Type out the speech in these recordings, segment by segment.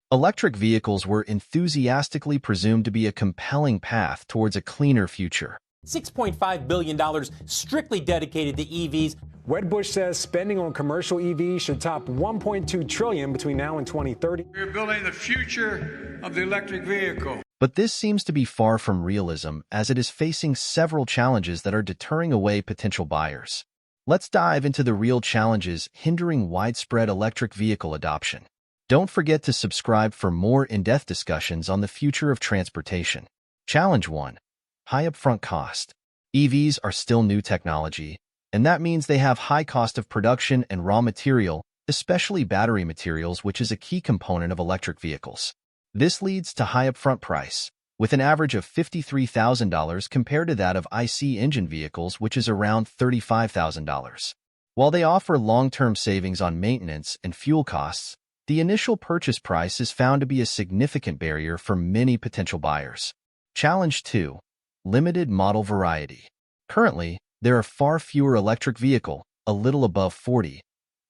Electric vehicles were enthusiastically presumed to be a compelling path towards a cleaner future. $6.5 billion strictly dedicated to EVs. Wedbush says spending on commercial EVs should top $1.2 trillion between now and 2030. We're building the future of the electric vehicle. But this seems to be far from realism, as it is facing several challenges that are deterring away potential buyers. Let's dive into the real challenges hindering widespread electric vehicle adoption. Don't forget to subscribe for more in-depth discussions on the future of transportation. Challenge 1. High upfront cost. EVs are still new technology, and that means they have high cost of production and raw material, especially battery materials, which is a key component of electric vehicles. This leads to high upfront price, with an average of $53,000 compared to that of IC engine vehicles, which is around $35,000. While they offer long-term savings on maintenance and fuel costs, the initial purchase price is found to be a significant barrier for many potential buyers. Challenge 2. Limited model variety. Currently, there are far fewer electric vehicle, a little above 40,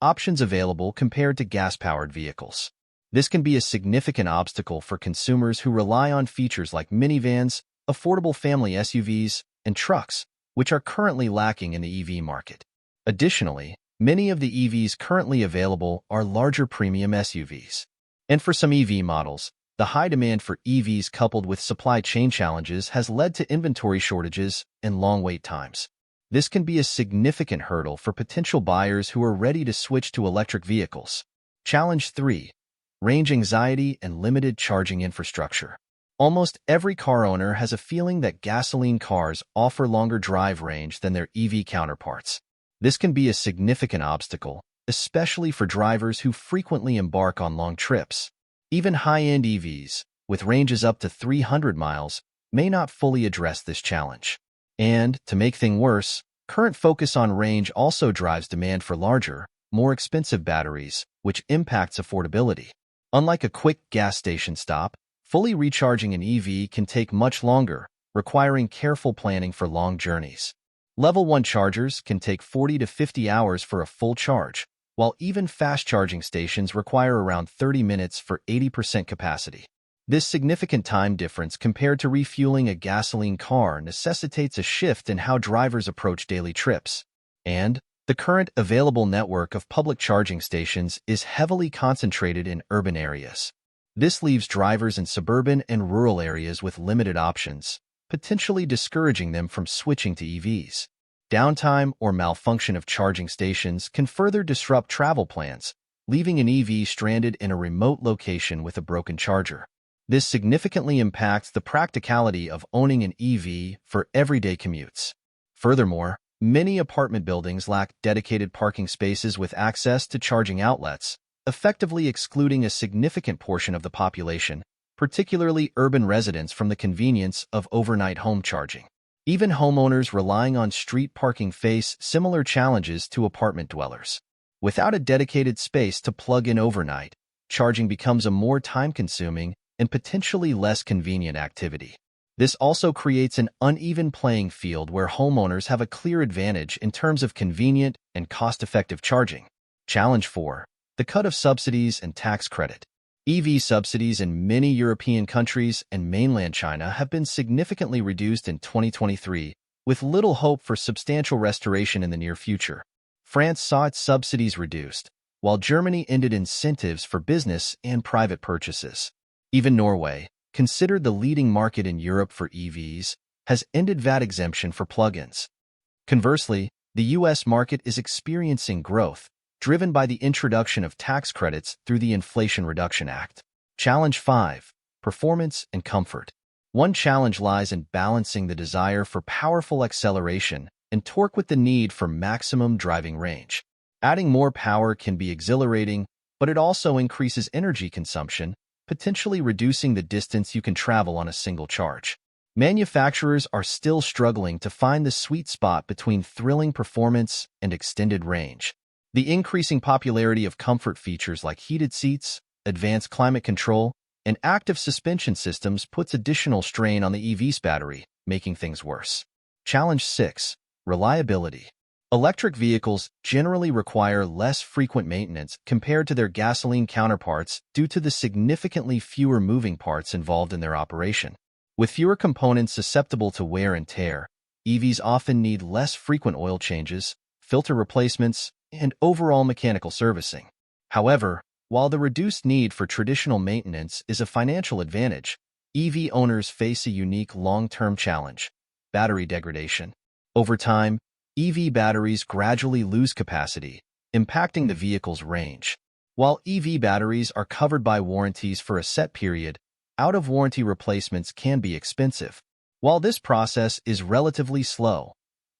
options available compared to gas-powered vehicles. This can be a significant obstacle for consumers who rely on features like minivans, affordable family SUVs, and trucks, which are currently lacking in the EV market. Additionally, many of the EVs currently available are larger premium SUVs. And for some EV models, the high demand for EVs coupled with supply chain challenges has led to inventory shortages and long wait times. This can be a significant hurdle for potential buyers who are ready to switch to electric vehicles. Challenge 3. Range anxiety and limited charging infrastructure. Almost every car owner has a feeling that gasoline cars offer longer drive range than their EV counterparts. This can be a significant obstacle, especially for drivers who frequently embark on long trips. Even high-end EVs, with ranges up to 300 miles, may not fully address this challenge. And, to make things worse, current focus on range also drives demand for larger, more expensive batteries, which impacts affordability. Unlike a quick gas station stop, fully recharging an EV can take much longer, requiring careful planning for long journeys. Level 1 chargers can take 40 to 50 hours for a full charge, while even fast charging stations require around 30 minutes for 80% capacity. This significant time difference compared to refueling a gasoline car necessitates a shift in how drivers approach daily trips. And the current available network of public charging stations is heavily concentrated in urban areas. This leaves drivers in suburban and rural areas with limited options, potentially discouraging them from switching to EVs. Downtime or malfunction of charging stations can further disrupt travel plans, leaving an EV stranded in a remote location with a broken charger. This significantly impacts the practicality of owning an EV for everyday commutes. Furthermore, many apartment buildings lack dedicated parking spaces with access to charging outlets, effectively excluding a significant portion of the population, particularly urban residents, from the convenience of overnight home charging. Even homeowners relying on street parking face similar challenges to apartment dwellers. Without a dedicated space to plug in overnight, charging becomes a more time-consuming and potentially less convenient activity. This also creates an uneven playing field where homeowners have a clear advantage in terms of convenient and cost-effective charging. Challenge 4. The cut of subsidies and tax credit. EV subsidies in many European countries and mainland China have been significantly reduced in 2023, with little hope for substantial restoration in the near future. France saw its subsidies reduced, while Germany ended incentives for business and private purchases. Even Norway, considered the leading market in Europe for EVs, has ended VAT exemption for plug-ins. Conversely, the U.S. market is experiencing growth, driven by the introduction of tax credits through the Inflation Reduction Act. Challenge 5. Performance and comfort. One challenge lies in balancing the desire for powerful acceleration and torque with the need for maximum driving range. Adding more power can be exhilarating, but it also increases energy consumption, potentially reducing the distance you can travel on a single charge. Manufacturers are still struggling to find the sweet spot between thrilling performance and extended range. The increasing popularity of comfort features like heated seats, advanced climate control, and active suspension systems puts additional strain on the EV's battery, making things worse. Challenge 6. Reliability. Electric vehicles generally require less frequent maintenance compared to their gasoline counterparts due to the significantly fewer moving parts involved in their operation. With fewer components susceptible to wear and tear, EVs often need less frequent oil changes, filter replacements, and overall mechanical servicing. However, while the reduced need for traditional maintenance is a financial advantage, EV owners face a unique long-term challenge: battery degradation. Over time, EV batteries gradually lose capacity, impacting the vehicle's range. While EV batteries are covered by warranties for a set period, out-of-warranty replacements can be expensive. While this process is relatively slow,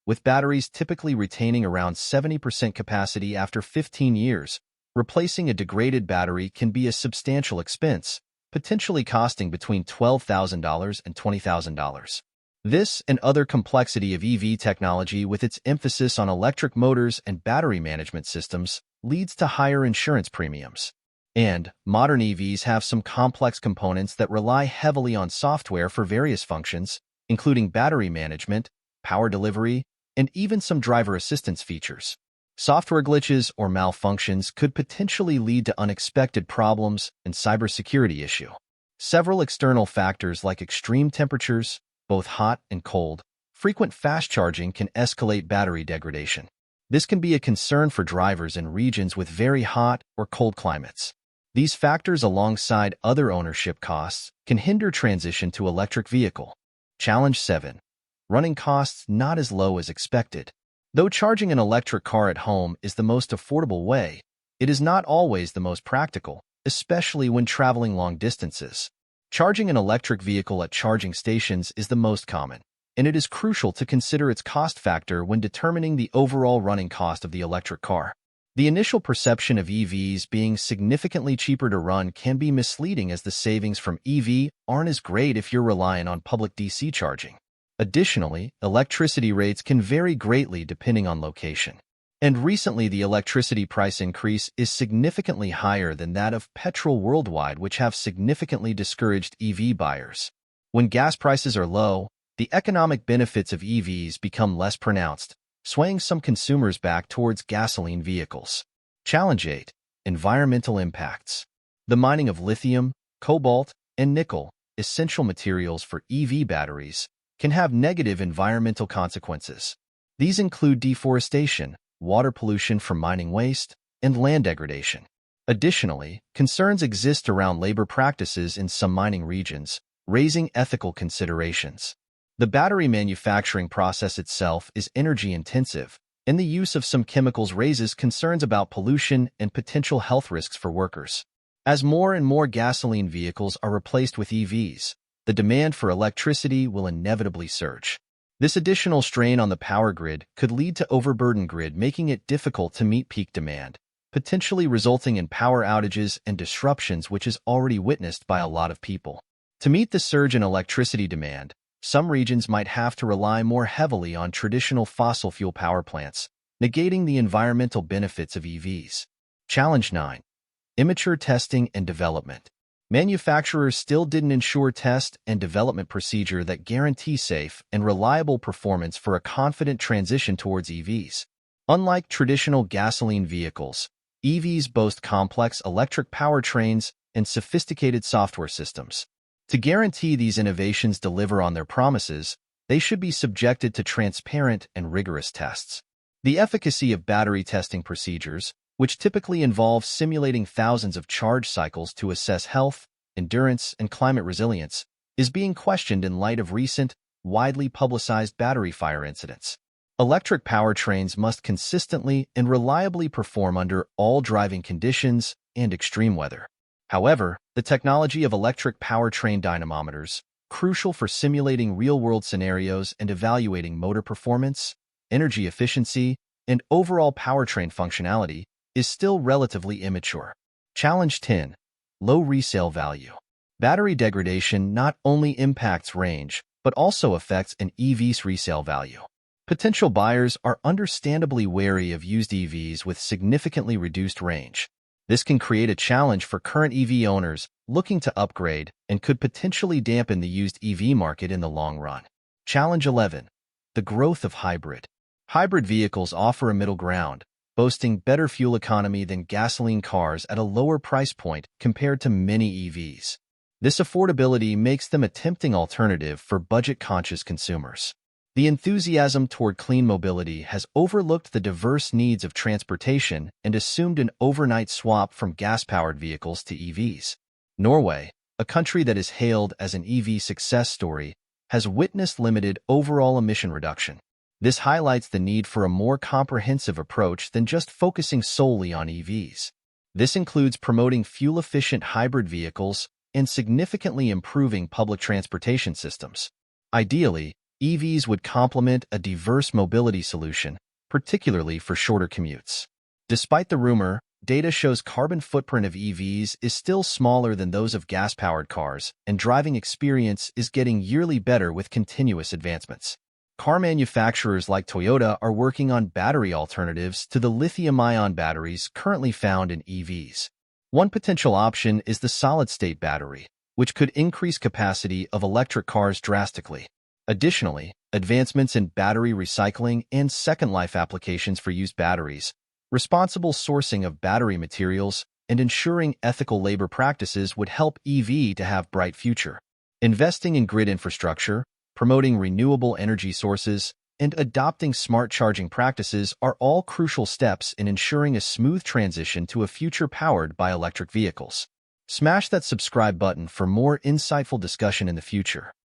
with batteries typically retaining around 70% capacity after 15 years, replacing a degraded battery can be a substantial expense, potentially costing between $12,000 and $20,000. This and other complexity of EV technology, with its emphasis on electric motors and battery management systems, leads to higher insurance premiums. And modern EVs have some complex components that rely heavily on software for various functions, including battery management, power delivery, and even some driver assistance features. Software glitches or malfunctions could potentially lead to unexpected problems and cybersecurity issues. Several external factors like extreme temperatures, both hot and cold, frequent fast charging can escalate battery degradation. This can be a concern for drivers in regions with very hot or cold climates. These factors, alongside other ownership costs, can hinder transition to electric vehicle. Challenge 7. Running costs not as low as expected. Though charging an electric car at home is the most affordable way, it is not always the most practical, especially when traveling long distances. Charging an electric vehicle at charging stations is the most common, and it is crucial to consider its cost factor when determining the overall running cost of the electric car. The initial perception of EVs being significantly cheaper to run can be misleading, as the savings from EV aren't as great if you're relying on public DC charging. Additionally, electricity rates can vary greatly depending on location. And recently, the electricity price increase is significantly higher than that of petrol worldwide, which have significantly discouraged EV buyers. When gas prices are low, the economic benefits of EVs become less pronounced, swaying some consumers back towards gasoline vehicles. Challenge 8. Environmental impacts. The mining of lithium, cobalt, and nickel, essential materials for EV batteries, can have negative environmental consequences. These include deforestation, water pollution from mining waste, and land degradation. Additionally, concerns exist around labor practices in some mining regions, raising ethical considerations. The battery manufacturing process itself is energy-intensive, and the use of some chemicals raises concerns about pollution and potential health risks for workers. As more and more gasoline vehicles are replaced with EVs, the demand for electricity will inevitably surge. This additional strain on the power grid could lead to overburdened grid, making it difficult to meet peak demand, potentially resulting in power outages and disruptions, which is already witnessed by a lot of people. To meet the surge in electricity demand, some regions might have to rely more heavily on traditional fossil fuel power plants, negating the environmental benefits of EVs. Challenge 9. Immature testing and development. Manufacturers still didn't ensure test and development procedure that guarantee safe and reliable performance for a confident transition towards EVs. Unlike traditional gasoline vehicles, EVs boast complex electric powertrains and sophisticated software systems. To guarantee these innovations deliver on their promises, they should be subjected to transparent and rigorous tests. The efficacy of battery testing procedures, which typically involve simulating thousands of charge cycles to assess health, endurance, and climate resilience, is being questioned in light of recent, widely publicized battery fire incidents. Electric powertrains must consistently and reliably perform under all driving conditions and extreme weather. However, the technology of electric powertrain dynamometers, crucial for simulating real-world scenarios and evaluating motor performance, energy efficiency, and overall powertrain functionality, is still relatively immature. Challenge 10. Low resale value. Battery degradation not only impacts range, but also affects an EV's resale value. Potential buyers are understandably wary of used EVs with significantly reduced range. This can create a challenge for current EV owners looking to upgrade and could potentially dampen the used EV market in the long run. Challenge 11. The growth of hybrid. Hybrid vehicles offer a middle ground, boasting better fuel economy than gasoline cars at a lower price point compared to many EVs. This affordability makes them a tempting alternative for budget-conscious consumers. The enthusiasm toward clean mobility has overlooked the diverse needs of transportation and assumed an overnight swap from gas-powered vehicles to EVs. Norway, a country that is hailed as an EV success story, has witnessed limited overall emission reduction. This highlights the need for a more comprehensive approach than just focusing solely on EVs. This includes promoting fuel-efficient hybrid vehicles and significantly improving public transportation systems. Ideally, EVs would complement a diverse mobility solution, particularly for shorter commutes. Despite the rumor, data shows carbon footprint of EVs is still smaller than those of gas-powered cars, and driving experience is getting yearly better with continuous advancements. Car manufacturers like Toyota are working on battery alternatives to the lithium-ion batteries currently found in EVs. One potential option is the solid-state battery, which could increase capacity of electric cars drastically. Additionally, advancements in battery recycling and second-life applications for used batteries, responsible sourcing of battery materials, and ensuring ethical labor practices would help EV to have a bright future. Investing in grid infrastructure, promoting renewable energy sources, and adopting smart charging practices are all crucial steps in ensuring a smooth transition to a future powered by electric vehicles. Smash that subscribe button for more insightful discussion in the future.